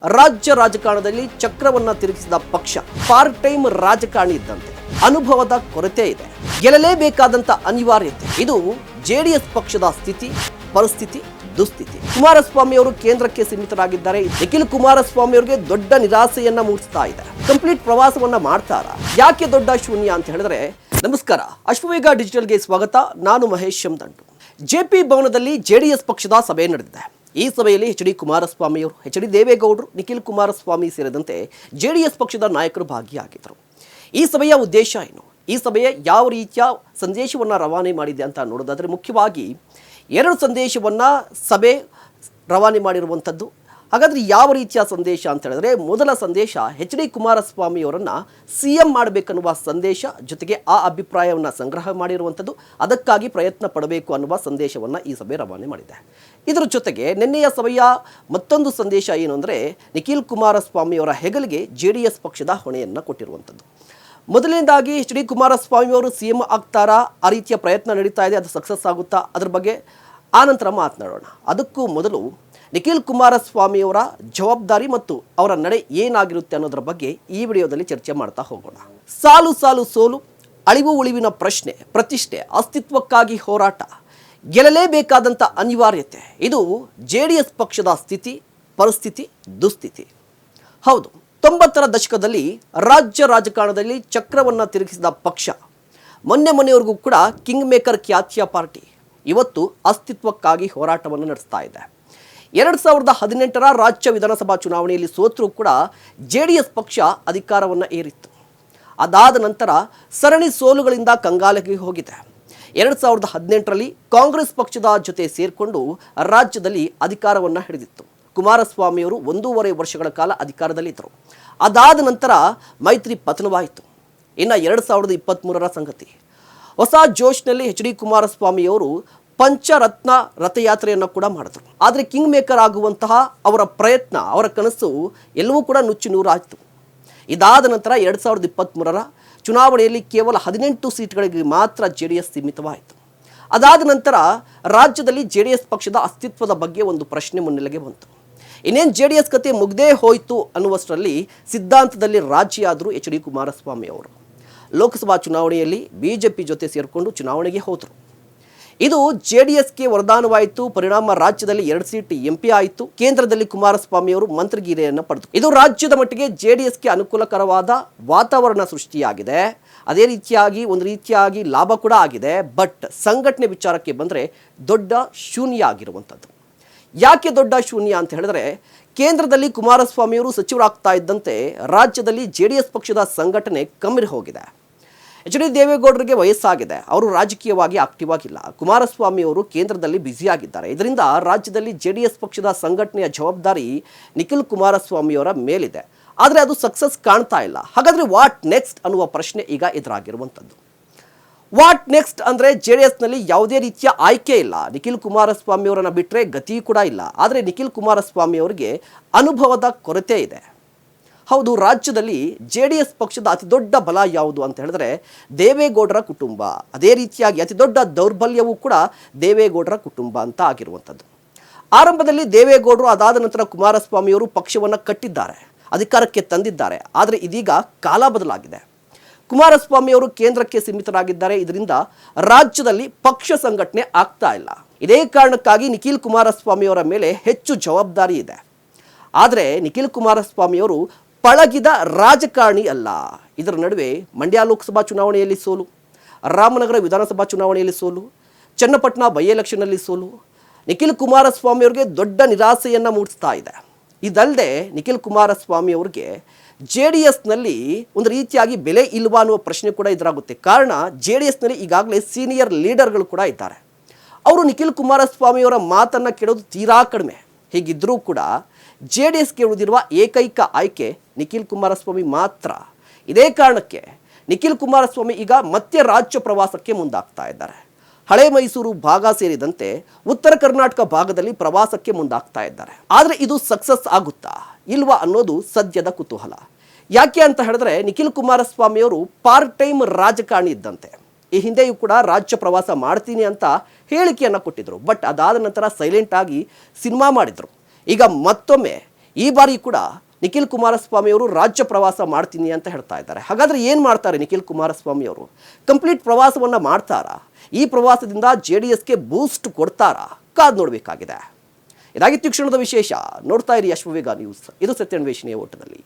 ರಾಜ್ಯ ರಾಜಕಾರಣದಲ್ಲಿ ಚಕ್ರವನ್ನ ತಿರುಗಿಸಿದ ಪಕ್ಷ ಪಾರ್ಟ್ ಟೈಮ್ ರಾಜಕಾರಣಿ ಇದ್ದಂತೆ ಅನುಭವದ ಕೊರತೆ ಇದೆ. ಗೆಲ್ಲಲೇಬೇಕಾದಂತ ಅನಿವಾರ್ಯತೆ. ಇದು ಜೆಡಿಎಸ್ ಪಕ್ಷದ ಸ್ಥಿತಿ, ಪರಿಸ್ಥಿತಿ, ದುಸ್ಥಿತಿ. ಕುಮಾರಸ್ವಾಮಿ ಅವರು ಕೇಂದ್ರಕ್ಕೆ ಸೀಮಿತರಾಗಿದ್ದಾರೆ. ನಿಖಿಲ್ ಕುಮಾರಸ್ವಾಮಿ ಅವರಿಗೆ ದೊಡ್ಡ ನಿರಾಸೆಯನ್ನ ಮೂಡಿಸ್ತಾ ಇದೆ. ಕಂಪ್ಲೀಟ್ ಪ್ರವಾಸವನ್ನ ಮಾಡ್ತಾರಾ? ಯಾಕೆ ದೊಡ್ಡ ಶೂನ್ಯ ಅಂತ ಹೇಳಿದ್ರೆ, ನಮಸ್ಕಾರ, ಅಶ್ವವೇಗ ಡಿಜಿಟಲ್ಗೆ ಸ್ವಾಗತ. ನಾನು ಮಹೇಶ್ ಶಮ್ದಂಟು. ಜೆಪಿ ಭವನದಲ್ಲಿ ಜೆಡಿಎಸ್ ಪಕ್ಷದ ಸಭೆ ನಡೆದಿದೆ. ಈ ಸಭೆಯಲ್ಲಿ ಎಚ್.ಡಿ. ಕುಮಾರಸ್ವಾಮಿ ಅವರು, ಎಚ್.ಡಿ. ದೇವೇಗೌಡರು, ನಿಖಿಲ್ ಕುಮಾರಸ್ವಾಮಿ ಸೇರಿದಂತೆ ಜೆಡಿಎಸ್ ಪಕ್ಷದ ನಾಯಕರು ಭಾಗಿಯಾಗಿದ್ದರು. ಈ ಸಭೆಯ ಉದ್ದೇಶ ಏನು? ಈ ಸಭೆಯ ಯಾವ ರೀತಿಯ ಸಂದೇಶವನ್ನು ರವಾನೆ ಮಾಡಿದೆ ಅಂತ ನೋಡೋದಾದರೆ, ಮುಖ್ಯವಾಗಿ ಎರಡು ಸಂದೇಶವನ್ನು ಸಭೆ ರವಾನೆ ಮಾಡಿರುವಂಥದ್ದು. ಹಾಗಾದರೆ ಯಾವ ರೀತಿಯ ಸಂದೇಶ ಅಂತ ಹೇಳಿದ್ರೆ, ಮೊದಲ ಸಂದೇಶ ಎಚ್.ಡಿ. ಕುಮಾರಸ್ವಾಮಿ ಅವರನ್ನು CM ಮಾಡಬೇಕನ್ನುವ ಸಂದೇಶ, ಜೊತೆಗೆ ಆ ಅಭಿಪ್ರಾಯವನ್ನು ಸಂಗ್ರಹ ಮಾಡಿರುವಂಥದ್ದು, ಅದಕ್ಕಾಗಿ ಪ್ರಯತ್ನ ಪಡಬೇಕು ಅನ್ನುವ ಸಂದೇಶವನ್ನು ಈ ಸಭೆ ರವಾನೆ ಮಾಡಿದೆ. ಇದರ ಜೊತೆಗೆ ನಿನ್ನೆಯ ಸಭೆಯ ಮತ್ತೊಂದು ಸಂದೇಶ ಏನು ಅಂದರೆ, ನಿಖಿಲ್ ಕುಮಾರಸ್ವಾಮಿ ಅವರ ಹೆಗಲಿಗೆ JDS ಪಕ್ಷದ ಹೊಣೆಯನ್ನು ಕೊಟ್ಟಿರುವಂಥದ್ದು. ಮೊದಲನೇದಾಗಿ ಎಚ್.ಡಿ. ಕುಮಾರಸ್ವಾಮಿ ಅವರು CM ಆಗ್ತಾರಾ? ಆ ರೀತಿಯ ಪ್ರಯತ್ನ ನಡೀತಾ ಇದೆ, ಅದು ಸಕ್ಸಸ್ ಆಗುತ್ತಾ? ಅದ್ರ ಬಗ್ಗೆ ಆನಂತರ ಮಾತನಾಡೋಣ. ಅದಕ್ಕೂ ಮೊದಲು ನಿಖಿಲ್ ಕುಮಾರಸ್ವಾಮಿ ಅವರ ಜವಾಬ್ದಾರಿ ಮತ್ತು ಅವರ ನಡೆ ಏನಾಗಿರುತ್ತೆ ಅನ್ನೋದ್ರ ಬಗ್ಗೆ ಈ ವಿಡಿಯೋದಲ್ಲಿ ಚರ್ಚೆ ಮಾಡ್ತಾ ಹೋಗೋಣ. ಸಾಲು ಸಾಲು ಸೋಲು, ಅಳಿವು ಉಳಿವಿನ ಪ್ರಶ್ನೆ, ಪ್ರತಿಷ್ಠೆ, ಅಸ್ತಿತ್ವಕ್ಕಾಗಿ ಹೋರಾಟ, ಗೆಲ್ಲಲೇಬೇಕಾದಂಥ ಅನಿವಾರ್ಯತೆ. ಇದು JDS ಪಕ್ಷದ ಸ್ಥಿತಿ, ಪರಿಸ್ಥಿತಿ, ದುಸ್ಥಿತಿ. ಹೌದು, 90ರ ದಶಕದಲ್ಲಿ ರಾಜ್ಯ ರಾಜಕಾರಣದಲ್ಲಿ ಚಕ್ರವನ್ನು ತಿರುಗಿಸಿದ ಪಕ್ಷ, ಮೊನ್ನೆವರೆಗೂ ಕೂಡ ಕಿಂಗ್ ಮೇಕರ್ ಖ್ಯಾತಿಯ ಪಾರ್ಟಿ ಇವತ್ತು ಅಸ್ತಿತ್ವಕ್ಕಾಗಿ ಹೋರಾಟವನ್ನು ನಡೆಸ್ತಾ ಇದೆ. 2018ರ ರಾಜ್ಯ ವಿಧಾನಸಭಾ ಚುನಾವಣೆಯಲ್ಲಿ ಸೋತರೂ ಕೂಡ JDS ಪಕ್ಷ ಅಧಿಕಾರವನ್ನು ಏರಿತ್ತು. ಅದಾದ ನಂತರ ಸರಣಿ ಸೋಲುಗಳಿಂದ ಕಂಗಾಲಿಗೆ ಹೋಗಿದೆ. 2018ರಲ್ಲಿ ಕಾಂಗ್ರೆಸ್ ಪಕ್ಷದ ಜೊತೆ ಸೇರಿಕೊಂಡು ರಾಜ್ಯದಲ್ಲಿ ಅಧಿಕಾರವನ್ನು ಹಿಡಿದಿತ್ತು. ಕುಮಾರಸ್ವಾಮಿಯವರು 1.5 ವರ್ಷಗಳ ಕಾಲ ಅಧಿಕಾರದಲ್ಲಿದ್ದರು. ಅದಾದ ನಂತರ ಮೈತ್ರಿ ಪತನವಾಯಿತು. ಇನ್ನು 2023ರ ಸಂಗತಿ, ಹೊಸ ಜೋಶ್ನಲ್ಲಿ ಎಚ್.ಡಿ. ಕುಮಾರಸ್ವಾಮಿಯವರು ಪಂಚರತ್ನ ರಥಯಾತ್ರೆಯನ್ನು ಕೂಡ ಮಾಡಿದ್ರು. ಆದರೆ ಕಿಂಗ್ ಮೇಕರ್ ಆಗುವಂತಹ ಅವರ ಪ್ರಯತ್ನ, ಅವರ ಕನಸು ಎಲ್ಲವೂ ಕೂಡ ನುಚ್ಚು ನೂರಾಯಿತು. ಇದಾದ ನಂತರ 2023ರ ಚುನಾವಣೆಯಲ್ಲಿ ಕೇವಲ 18 ಸೀಟ್ಗಳಿಗೆ ಮಾತ್ರ JDS ಸೀಮಿತವಾಯಿತು. ಅದಾದ ನಂತರ ರಾಜ್ಯದಲ್ಲಿ JDS ಪಕ್ಷದ ಅಸ್ತಿತ್ವದ ಬಗ್ಗೆ ಒಂದು ಪ್ರಶ್ನೆ ಮುನ್ನೆಲೆಗೆ ಬಂತು. ಇನ್ನೇನು JDS ಕತೆ ಮುಗ್ದೇ ಹೋಯಿತು ಅನ್ನುವಷ್ಟರಲ್ಲಿ ಸಿದ್ಧಾಂತದಲ್ಲಿ ರಾಜಿಯಾದರು ಎಚ್.ಡಿ. ಕುಮಾರಸ್ವಾಮಿ ಅವರು. ಲೋಕಸಭಾ ಚುನಾವಣೆಯಲ್ಲಿ BJP ಜೊತೆ ಸೇರಿಕೊಂಡು ಚುನಾವಣೆಗೆ ಹೋದರು. ಇದು JDSಗೆ ವರದಾನವಾಯಿತು. ಪರಿಣಾಮ ರಾಜ್ಯದಲ್ಲಿ 2 ಸೀಟ್ MP ಆಯಿತು. ಕೇಂದ್ರದಲ್ಲಿ ಕುಮಾರಸ್ವಾಮಿ ಅವರು ಮಂತ್ರಿಗಿರಿಯನ್ನು ಪಡೆದರು. ಇದು ರಾಜ್ಯದ ಮಟ್ಟಿಗೆ JDSಗೆ ಅನುಕೂಲಕರವಾದ ವಾತಾವರಣ ಸೃಷ್ಟಿಯಾಗಿದೆ. ಅದೇ ರೀತಿಯಾಗಿ ಒಂದು ರೀತಿಯಾಗಿ ಲಾಭ ಕೂಡ ಆಗಿದೆ. ಬಟ್ ಸಂಘಟನೆ ವಿಚಾರಕ್ಕೆ ಬಂದರೆ ದೊಡ್ಡ ಶೂನ್ಯ ಆಗಿರುವಂಥದ್ದು. ಯಾಕೆ ದೊಡ್ಡ ಶೂನ್ಯ ಅಂತ ಹೇಳಿದ್ರೆ, ಕೇಂದ್ರದಲ್ಲಿ ಕುಮಾರಸ್ವಾಮಿ ಅವರು ಸಚಿವರಾಗ್ತಾ ಇದ್ದಂತೆ ರಾಜ್ಯದಲ್ಲಿ JDS ಪಕ್ಷದ ಸಂಘಟನೆ ಕಮ್ಮಿರಿ ಹೋಗಿದೆ. ಎಚ್.ಡಿ. ದೇವೇಗೌಡರಿಗೆ ವಯಸ್ಸಾಗಿದೆ, ಅವರು ರಾಜಕೀಯವಾಗಿ ಆಕ್ಟಿವ್ ಆಗಿಲ್ಲ. ಕುಮಾರಸ್ವಾಮಿ ಅವರು ಕೇಂದ್ರದಲ್ಲಿ ಬ್ಯುಸಿಯಾಗಿದ್ದಾರೆ. ಇದರಿಂದ ರಾಜ್ಯದಲ್ಲಿ JDS ಪಕ್ಷದ ಸಂಘಟನೆಯ ಜವಾಬ್ದಾರಿ ನಿಖಿಲ್ ಕುಮಾರಸ್ವಾಮಿಯವರ ಮೇಲಿದೆ. ಆದರೆ ಅದು ಸಕ್ಸಸ್ ಕಾಣ್ತಾ ಇಲ್ಲ. ಹಾಗಾದರೆ ವಾಟ್ ನೆಕ್ಸ್ಟ್ ಅನ್ನುವ ಪ್ರಶ್ನೆ ಈಗ ಎದುರಾಗಿರುವಂಥದ್ದು. ವಾಟ್ ನೆಕ್ಸ್ಟ್ ಅಂದರೆ, JDSನಲ್ಲಿ ಯಾವುದೇ ರೀತಿಯ ಆಯ್ಕೆ ಇಲ್ಲ. ನಿಖಿಲ್ ಕುಮಾರಸ್ವಾಮಿ ಅವರನ್ನು ಬಿಟ್ಟರೆ ಗತಿ ಕೂಡ ಇಲ್ಲ. ಆದರೆ ನಿಖಿಲ್ ಕುಮಾರಸ್ವಾಮಿ ಅವರಿಗೆ ಅನುಭವದ ಕೊರತೆ ಇದೆ. ಹೌದು, ರಾಜ್ಯದಲ್ಲಿ JDS ಪಕ್ಷದ ಅತಿ ದೊಡ್ಡ ಬಲ ಯಾವುದು ಅಂತ ಹೇಳಿದ್ರೆ ದೇವೇಗೌಡರ ಕುಟುಂಬ. ಅದೇ ರೀತಿಯಾಗಿ ಅತಿ ದೊಡ್ಡ ದೌರ್ಬಲ್ಯವೂ ಕೂಡ ದೇವೇಗೌಡರ ಕುಟುಂಬ ಅಂತ ಆಗಿರುವಂಥದ್ದು. ಆರಂಭದಲ್ಲಿ ದೇವೇಗೌಡರು, ಅದಾದ ನಂತರ ಕುಮಾರಸ್ವಾಮಿಯವರು ಪಕ್ಷವನ್ನು ಕಟ್ಟಿದ್ದಾರೆ, ಅಧಿಕಾರಕ್ಕೆ ತಂದಿದ್ದಾರೆ. ಆದರೆ ಇದೀಗ ಕಾಲ ಬದಲಾಗಿದೆ. ಕುಮಾರಸ್ವಾಮಿಯವರು ಕೇಂದ್ರಕ್ಕೆ ಸೀಮಿತರಾಗಿದ್ದಾರೆ. ಇದರಿಂದ ರಾಜ್ಯದಲ್ಲಿ ಪಕ್ಷ ಸಂಘಟನೆ ಆಗ್ತಾ ಇಲ್ಲ. ಇದೇ ಕಾರಣಕ್ಕಾಗಿ ನಿಖಿಲ್ ಕುಮಾರಸ್ವಾಮಿಯವರ ಮೇಲೆ ಹೆಚ್ಚು ಜವಾಬ್ದಾರಿ ಇದೆ. ಆದರೆ ನಿಖಿಲ್ ಕುಮಾರಸ್ವಾಮಿಯವರು ಪಳಗಿದ ರಾಜಕಾರಣಿ ಅಲ್ಲ. ಇದರ ನಡುವೆ ಮಂಡ್ಯ ಲೋಕಸಭಾ ಚುನಾವಣೆಯಲ್ಲಿ ಸೋಲು, ರಾಮನಗರ ವಿಧಾನಸಭಾ ಚುನಾವಣೆಯಲ್ಲಿ ಸೋಲು, ಚನ್ನಪಟ್ಟಣ ಬೈ ಎಲೆಕ್ಷನ್ನಲ್ಲಿ ಸೋಲು ನಿಖಿಲ್ ಕುಮಾರಸ್ವಾಮಿ ಅವರಿಗೆ ದೊಡ್ಡ ನಿರಾಸೆಯನ್ನು ಮೂಡಿಸ್ತಾ ಇದೆ. ಇದಲ್ಲದೆ ನಿಖಿಲ್ ಕುಮಾರಸ್ವಾಮಿ ಅವರಿಗೆ JDSನಲ್ಲಿ ಒಂದು ರೀತಿಯಾಗಿ ಬೆಲೆ ಇಲ್ವಾ ಅನ್ನುವ ಪ್ರಶ್ನೆ ಕೂಡ ಎದುರಾಗುತ್ತೆ. ಕಾರಣ, JDSನಲ್ಲಿ ಈಗಾಗಲೇ ಸೀನಿಯರ್ ಲೀಡರ್ಗಳು ಕೂಡ ಇದ್ದಾರೆ. ಅವರು ನಿಖಿಲ್ ಕುಮಾರಸ್ವಾಮಿಯವರ ಮಾತನ್ನು ಕೇಳೋದು ತೀರಾ ಕಡಿಮೆ. ಹೀಗಿದ್ದರೂ ಕೂಡ JDSಗೆ ಉಳಿದಿರುವ ಏಕೈಕ ಆಯ್ಕೆ ನಿಖಿಲ್ ಕುಮಾರಸ್ವಾಮಿ ಮಾತ್ರ. ಇದೇ ಕಾರಣಕ್ಕೆ ನಿಖಿಲ್ ಕುಮಾರಸ್ವಾಮಿ ಈಗ ಮತ್ತೆ ರಾಜ್ಯ ಪ್ರವಾಸಕ್ಕೆ ಮುಂದಾಗ್ತಾ ಇದ್ದಾರೆ. ಹಳೆ ಮೈಸೂರು ಭಾಗ ಸೇರಿದಂತೆ ಉತ್ತರ ಕರ್ನಾಟಕ ಭಾಗದಲ್ಲಿ ಪ್ರವಾಸಕ್ಕೆ ಮುಂದಾಗ್ತಾ ಇದ್ದಾರೆ. ಆದರೆ ಇದು ಸಕ್ಸಸ್ ಆಗುತ್ತಾ ಇಲ್ವಾ ಅನ್ನೋದು ಸದ್ಯದ ಕುತೂಹಲ. ಯಾಕೆ ಅಂತ ಹೇಳಿದ್ರೆ, ನಿಖಿಲ್ ಕುಮಾರಸ್ವಾಮಿ ಅವರು ಪಾರ್ಟ್ ಟೈಮ್ ರಾಜಕಾರಣಿ ಇದ್ದಂತೆ. ಈ ಹಿಂದೆಯೂ ಕೂಡ ರಾಜ್ಯ ಪ್ರವಾಸ ಮಾಡ್ತೀನಿ ಅಂತ ಹೇಳಿಕೆಯನ್ನು ಕೊಟ್ಟಿದ್ರು. ಬಟ್ ಅದಾದ ನಂತರ ಸೈಲೆಂಟ್ ಆಗಿ ಸಿನಿಮಾ ಮಾಡಿದರು. ಈಗ ಮತ್ತೊಮ್ಮೆ ಈ ಬಾರಿ ಕೂಡ ನಿಖಿಲ್ ಕುಮಾರಸ್ವಾಮಿ ಅವರು ರಾಜ್ಯ ಪ್ರವಾಸ ಮಾಡ್ತೀನಿ ಅಂತ ಹೇಳ್ತಾ ಇದ್ದಾರೆ. ಹಾಗಾದರೆ ಏನು ಮಾಡ್ತಾರೆ ನಿಖಿಲ್ ಕುಮಾರಸ್ವಾಮಿ ಅವರು? ಕಂಪ್ಲೀಟ್ ಪ್ರವಾಸವನ್ನು ಮಾಡ್ತಾರಾ? ಈ ಪ್ರವಾಸದಿಂದ JDSಗೆ ಬೂಸ್ಟ್ ಕೊಡ್ತಾರಾ? ಕಾದು ನೋಡಬೇಕಾಗಿದೆ. ಇದಾಗಿತ್ತು ಕ್ಷಣದ ವಿಶೇಷ. ನೋಡ್ತಾ ಇರಿ ಅಶ್ವವೇಗ ನ್ಯೂಸ್. ಇದು ಸತ್ಯಾನ್ವೇಷಣೆಯ ಓಟದಲ್ಲಿ.